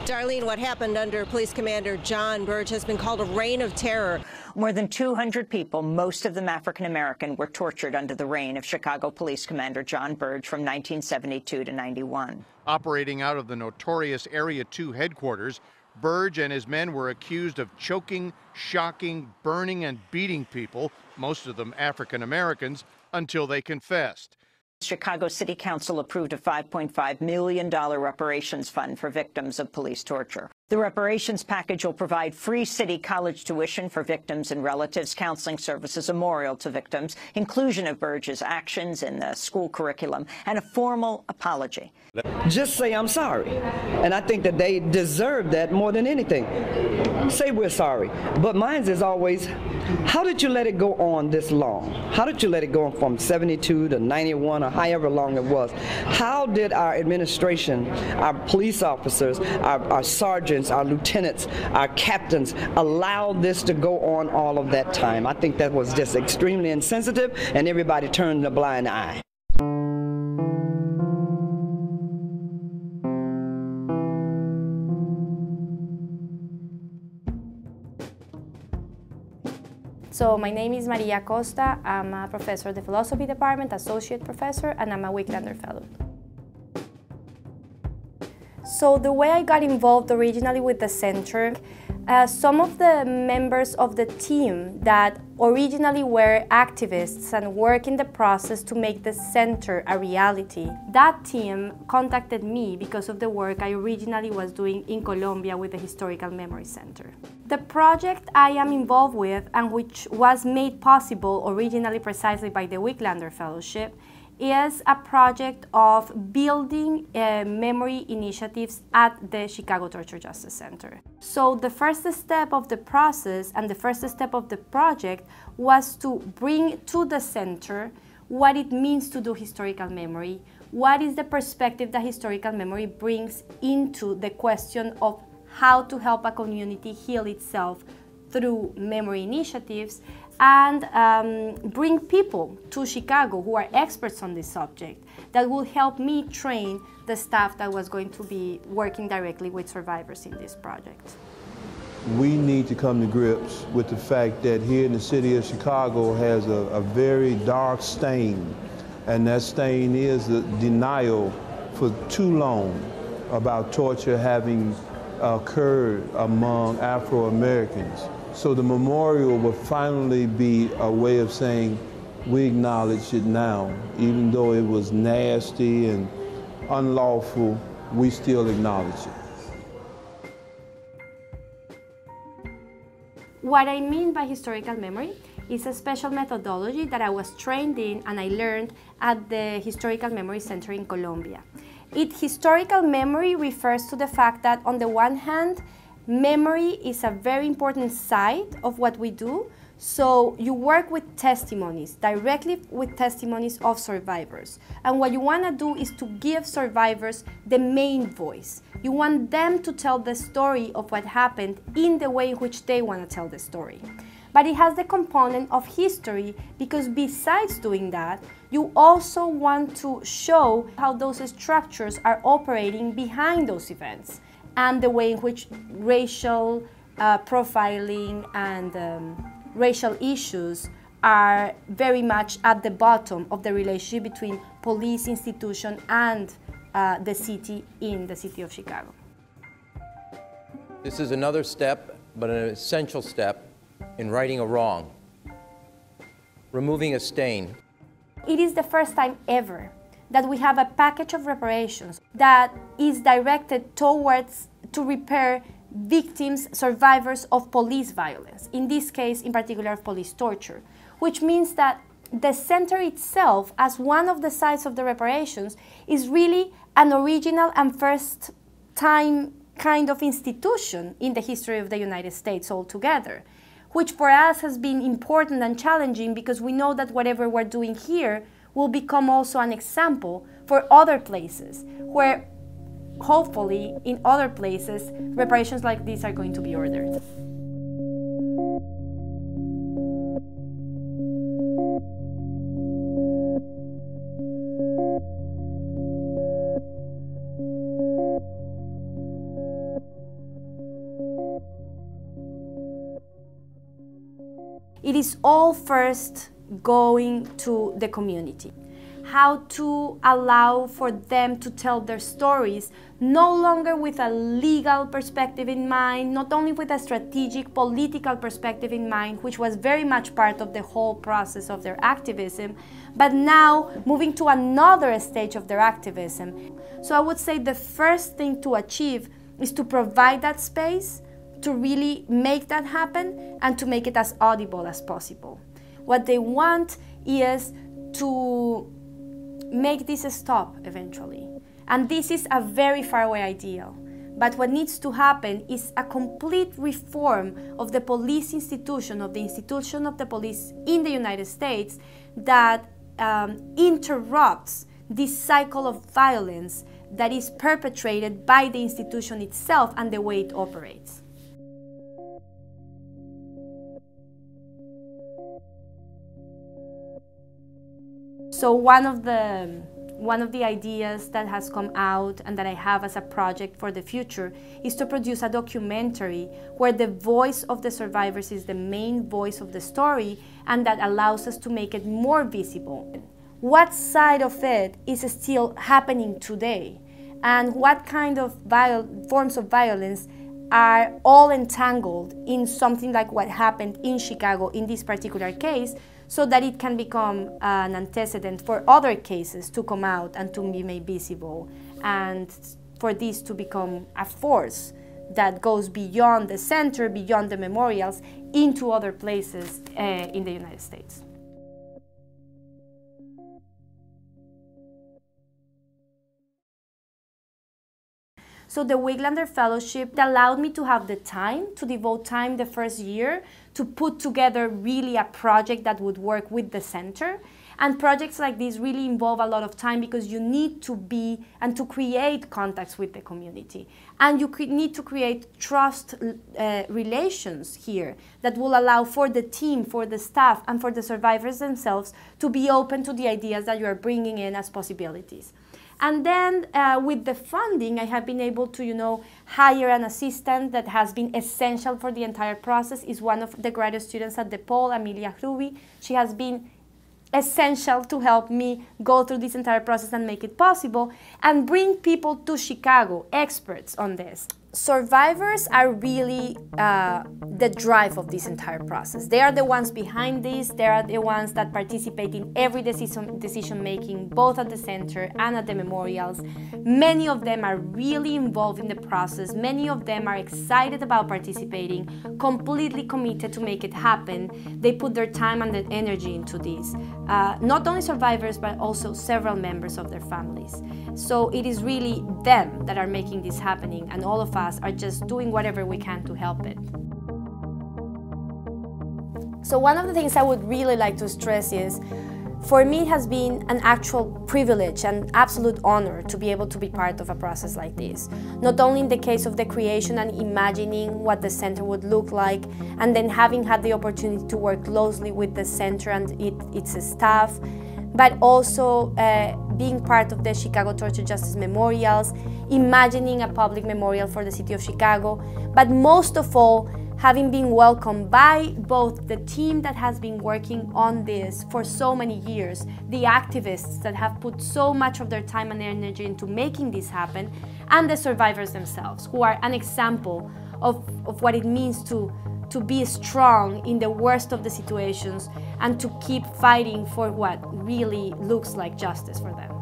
Darlene, what happened under Police Commander John Burge has been called a reign of terror. More than 200 people, most of them African-American, were tortured under the reign of Chicago Police Commander John Burge from 1972 to 91. Operating out of the notorious Area 2 headquarters, Burge and his men were accused of choking, shocking, burning, and beating people, most of them African-Americans, until they confessed. Chicago City Council approved a $5.5 million reparations fund for victims of police torture. The reparations package will provide free city college tuition for victims and relatives, counseling services, a memorial to victims, inclusion of Burge's actions in the school curriculum, and a formal apology. Just say I'm sorry. And I think that they deserve that more than anything. Say we're sorry. But mine is always, how did you let it go on this long? How did you let it go on from 72 to 91 or however long it was? How did our administration, our police officers, our sergeants, our lieutenants, our captains allow this to go on all of that time? I think that was just extremely insensitive, and everybody turned a blind eye. So my name is Maria Acosta. I'm a professor of the philosophy department, associate professor, and I'm a Wicklander fellow. So the way I got involved originally with the center, some of the members of the team that originally were activists and worked in the process to make the center a reality, that team contacted me because of the work I originally was doing in Colombia with the Historical Memory Center. The project I am involved with, and which was made possible originally precisely by the Wicklander Fellowship, is a project of building memory initiatives at the Chicago Torture Justice Center. So the first step of the process and the first step of the project was to bring to the center what it means to do historical memory, what is the perspective that historical memory brings into the question of how to help a community heal itself through memory initiatives, and bring people to Chicago who are experts on this subject that will help me train the staff that was going to be working directly with survivors in this project. We need to come to grips with the fact that here in the city of Chicago has a very dark stain, and that stain is the denial for too long about torture having occurred among Afro-Americans. So the memorial will finally be a way of saying we acknowledge it now. Even though it was nasty and unlawful, we still acknowledge it. What I mean by historical memory is a special methodology that I was trained in and I learned at the Historical Memory Center in Colombia. Historical memory refers to the fact that on the one hand, memory is a very important side of what we do. So you work with testimonies, directly with testimonies of survivors. And what you want to do is to give survivors the main voice. You want them to tell the story of what happened in the way in which they want to tell the story. But it has the component of history because besides doing that, you also want to show how those structures are operating behind those events, and the way in which racial profiling and racial issues are very much at the bottom of the relationship between police institution and the city in the city of Chicago. This is another step, but an essential step in righting a wrong, removing a stain. It is the first time ever that we have a package of reparations that is directed towards to repair victims, survivors of police violence, in this case in particular of police torture, which means that the center itself, as one of the sides of the reparations, is really an original and first time kind of institution in the history of the United States altogether, which for us has been important and challenging because we know that whatever we're doing here will become also an example for other places where hopefully in other places reparations like this are going to be ordered. It is all first going to the community. How to allow for them to tell their stories, no longer with a legal perspective in mind, not only with a strategic political perspective in mind, which was very much part of the whole process of their activism, but now moving to another stage of their activism. So I would say the first thing to achieve is to provide that space, to really make that happen, and to make it as audible as possible. What they want is to make this stop eventually. And this is a very far away ideal. But what needs to happen is a complete reform of the police institution, of the institution of the police in the United States that interrupts this cycle of violence that is perpetrated by the institution itself and the way it operates. So one of the ideas that has come out and that I have as a project for the future is to produce a documentary where the voice of the survivors is the main voice of the story, and that allows us to make it more visible. What side of it is still happening today, and what kind of forms of violence are all entangled in something like what happened in Chicago in this particular case, so that it can become an antecedent for other cases to come out and to be made visible, and for this to become a force that goes beyond the center, beyond the memorials, into other places in the United States. So the Wiglander Fellowship allowed me to have the time, to devote time the first year, to put together really a project that would work with the center. And projects like this really involve a lot of time because you need to be and to create contacts with the community. And you need to create trust relations here that will allow for the team, for the staff, and for the survivors themselves to be open to the ideas that you are bringing in as possibilities. And then with the funding, I have been able to, hire an assistant that has been essential for the entire process. Is one of the graduate students at DePaul, Amelia Ruby. She has been essential to help me go through this entire process and make it possible, and bring people to Chicago, experts on this. Survivors are really the drive of this entire process. They are the ones behind this. They are the ones that participate in every decision making, both at the center and at the memorials. Many of them are really involved in the process. Many of them are excited about participating, completely committed to make it happen. They put their time and their energy into this. Not only survivors, but also several members of their families. So it is really them that are making this happening, and all of us are just doing whatever we can to help it. So one of the things I would really like to stress is, for me it has been an actual privilege and absolute honor to be able to be part of a process like this. Not only in the case of the creation and imagining what the center would look like, and then having had the opportunity to work closely with the center and its staff, but also being part of the Chicago Torture Justice Memorials, imagining a public memorial for the city of Chicago, but most of all, having been welcomed by both the team that has been working on this for so many years, the activists that have put so much of their time and energy into making this happen, and the survivors themselves, who are an example of what it means to be strong in the worst of the situations and to keep fighting for what really looks like justice for them.